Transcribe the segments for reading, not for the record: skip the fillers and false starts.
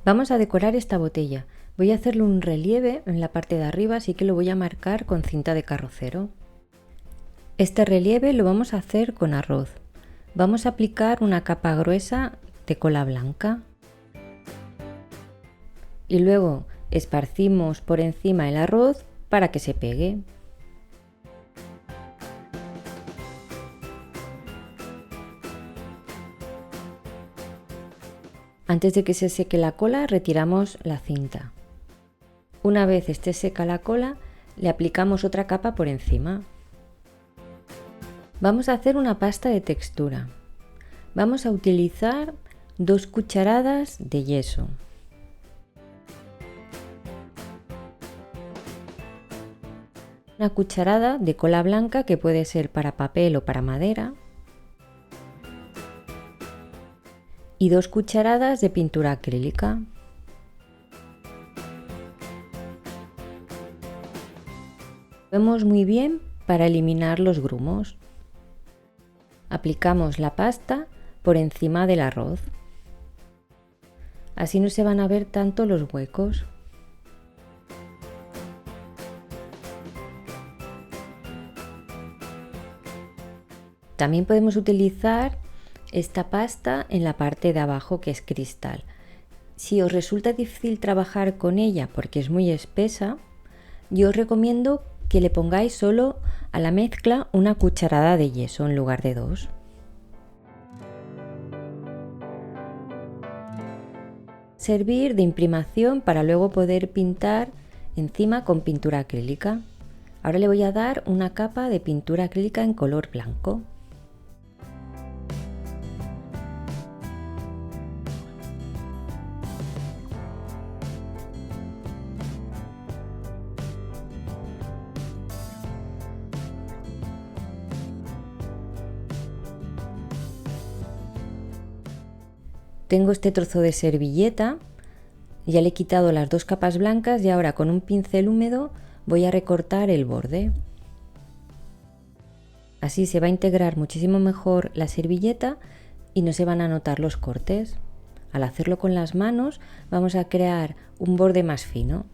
Vamos a decorar esta botella. Voy a hacerle un relieve en la parte de arriba, así que lo voy a marcar con cinta de carrocero. Este relieve lo vamos a hacer con arroz. Vamos a aplicar una capa gruesa de cola blanca. Y luego esparcimos por encima el arroz para que se pegue. Antes de que se seque la cola, retiramos la cinta. Una vez esté seca la cola, le aplicamos otra capa por encima. Vamos a hacer una pasta de textura. Vamos a utilizar 2 cucharadas de yeso. Una cucharada de cola blanca, que puede ser para papel o para madera. Y 2 cucharadas de pintura acrílica. Movemos muy bien para eliminar los grumos. Aplicamos la pasta por encima del arroz. Así no se van a ver tanto los huecos. También podemos utilizar esta pasta en la parte de abajo, que es cristal. Si os resulta difícil trabajar con ella porque es muy espesa, yo os recomiendo que le pongáis solo a la mezcla una cucharada de yeso en lugar de 2. Servir de imprimación para luego poder pintar encima con pintura acrílica. Ahora le voy a dar una capa de pintura acrílica en color blanco. Tengo este trozo de servilleta, ya le he quitado las 2 capas blancas y ahora con un pincel húmedo voy a recortar el borde. Así se va a integrar muchísimo mejor la servilleta y no se van a notar los cortes. Al hacerlo con las manos vamos a crear un borde más fino.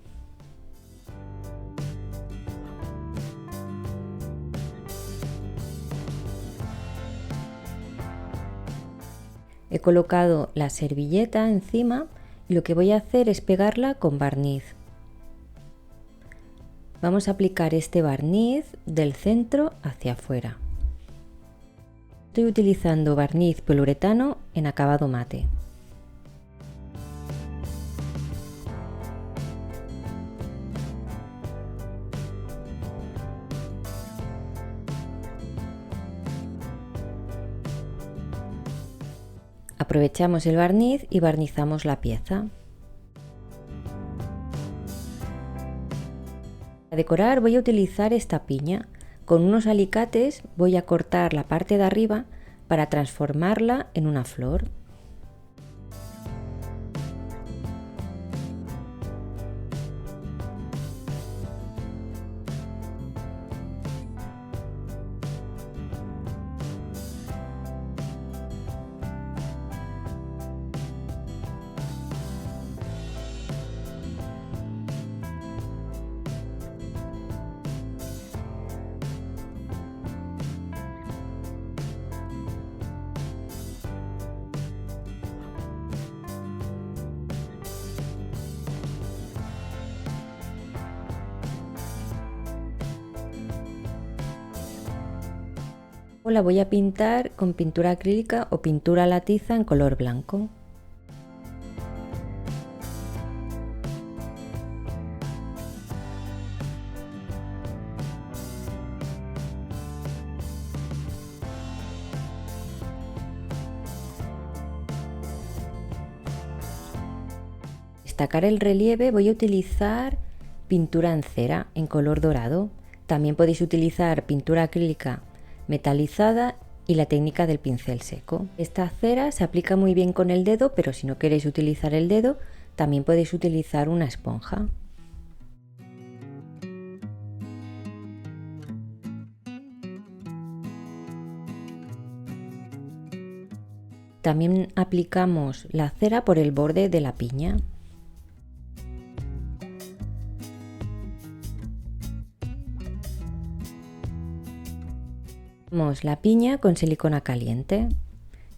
He colocado la servilleta encima y lo que voy a hacer es pegarla con barniz. Vamos a aplicar este barniz del centro hacia afuera. Estoy utilizando barniz poliuretano en acabado mate. Aprovechamos el barniz y barnizamos la pieza. Para decorar voy a utilizar esta piña. Con unos alicates voy a cortar la parte de arriba para transformarla en una flor. La voy a pintar con pintura acrílica o pintura a la tiza en color blanco. Para destacar el relieve voy a utilizar pintura en cera en color dorado. También podéis utilizar pintura acrílica metalizada y la técnica del pincel seco. Esta cera se aplica muy bien con el dedo, pero si no queréis utilizar el dedo, también podéis utilizar una esponja. También aplicamos la cera por el borde de la piña. Ponemos la piña con silicona caliente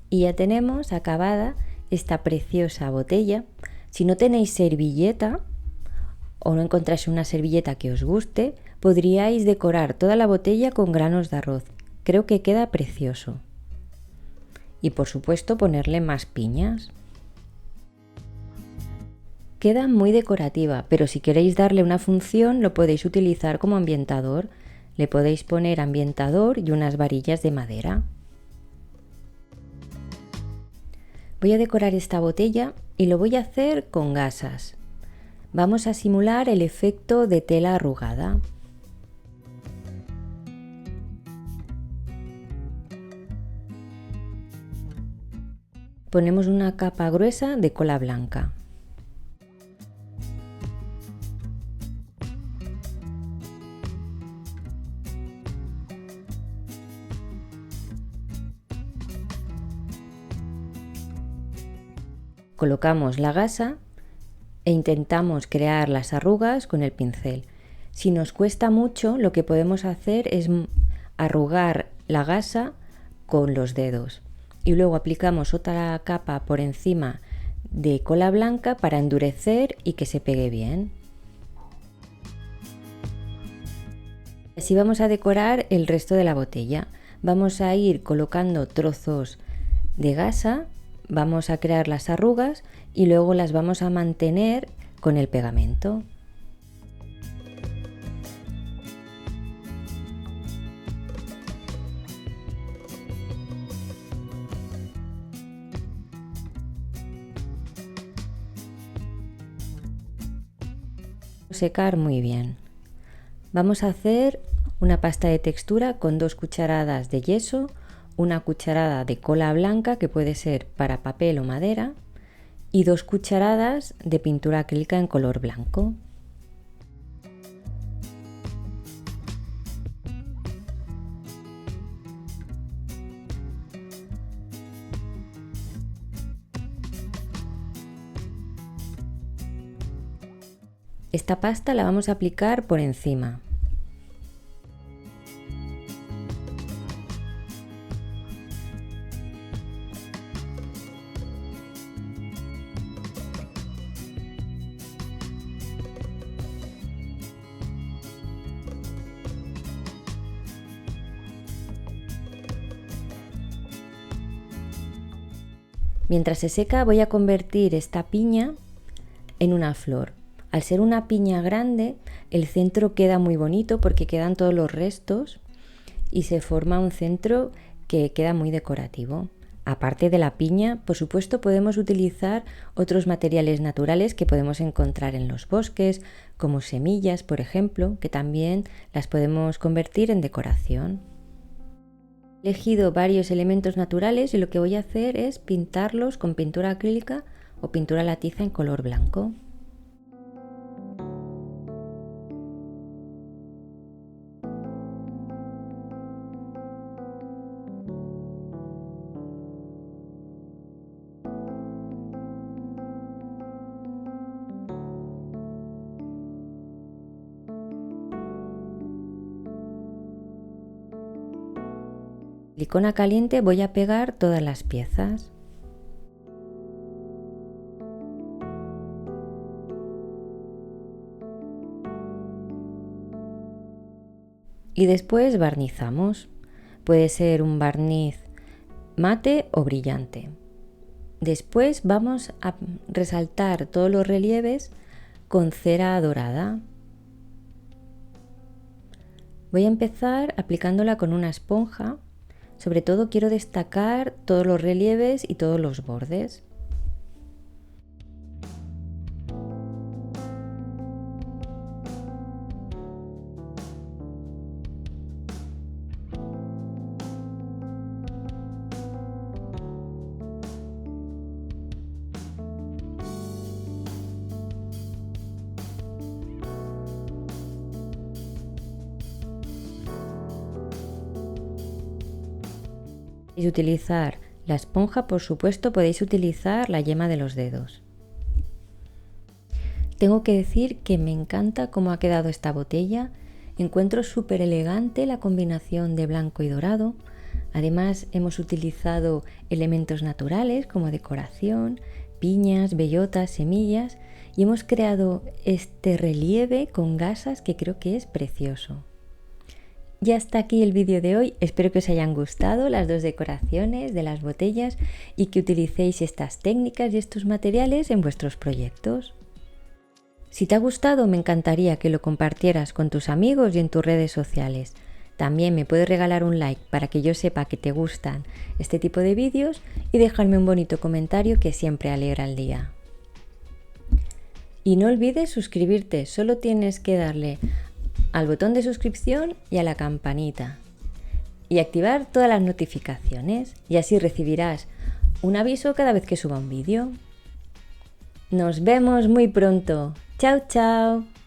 y ya tenemos acabada esta preciosa botella. Si no tenéis servilleta o no encontráis una servilleta que os guste, podríais decorar toda la botella con granos de arroz. Creo que queda precioso. Y por supuesto ponerle más piñas. Queda muy decorativa, pero si queréis darle una función lo podéis utilizar como ambientador. Le podéis poner ambientador y unas varillas de madera. Voy a decorar esta botella y lo voy a hacer con gasas. Vamos a simular el efecto de tela arrugada. Ponemos una capa gruesa de cola blanca. Colocamos la gasa e intentamos crear las arrugas con el pincel. Si nos cuesta mucho, lo que podemos hacer es arrugar la gasa con los dedos y luego aplicamos otra capa por encima de cola blanca para endurecer y que se pegue bien. Así vamos a decorar el resto de la botella. Vamos a ir colocando trozos de gasa, vamos a crear las arrugas y luego las vamos a mantener con el pegamento. Secar muy bien. Vamos a hacer una pasta de textura con 2 cucharadas de yeso, una cucharada de cola blanca que puede ser para papel o madera y 2 cucharadas de pintura acrílica en color blanco. Esta pasta la vamos a aplicar por encima. Mientras se seca voy a convertir esta piña en una flor. Al ser una piña grande, el centro queda muy bonito porque quedan todos los restos y se forma un centro que queda muy decorativo. Aparte de la piña, por supuesto, podemos utilizar otros materiales naturales que podemos encontrar en los bosques, como semillas, por ejemplo, que también las podemos convertir en decoración. He elegido varios elementos naturales y lo que voy a hacer es pintarlos con pintura acrílica o pintura latiza en color blanco. Silicona caliente voy a pegar todas las piezas. Y después barnizamos. Puede ser un barniz mate o brillante. Después vamos a resaltar todos los relieves con cera dorada. Voy a empezar aplicándola con una esponja. Sobre todo quiero destacar todos los relieves y todos los bordes. Si utilizar la esponja, por supuesto, podéis utilizar la yema de los dedos. Tengo que decir que me encanta cómo ha quedado esta botella. Encuentro súper elegante la combinación de blanco y dorado. Además hemos utilizado elementos naturales como decoración, piñas, bellotas, semillas y hemos creado este relieve con gasas que creo que es precioso. Ya está aquí el vídeo de hoy, espero que os hayan gustado las dos decoraciones de las botellas y que utilicéis estas técnicas y estos materiales en vuestros proyectos. Si te ha gustado, me encantaría que lo compartieras con tus amigos y en tus redes sociales. También me puedes regalar un like para que yo sepa que te gustan este tipo de vídeos y dejarme un bonito comentario que siempre alegra el día. Y no olvides suscribirte, solo tienes que darle al botón de suscripción y a la campanita y activar todas las notificaciones y así recibirás un aviso cada vez que suba un vídeo. Nos vemos muy pronto. ¡Chao, chao!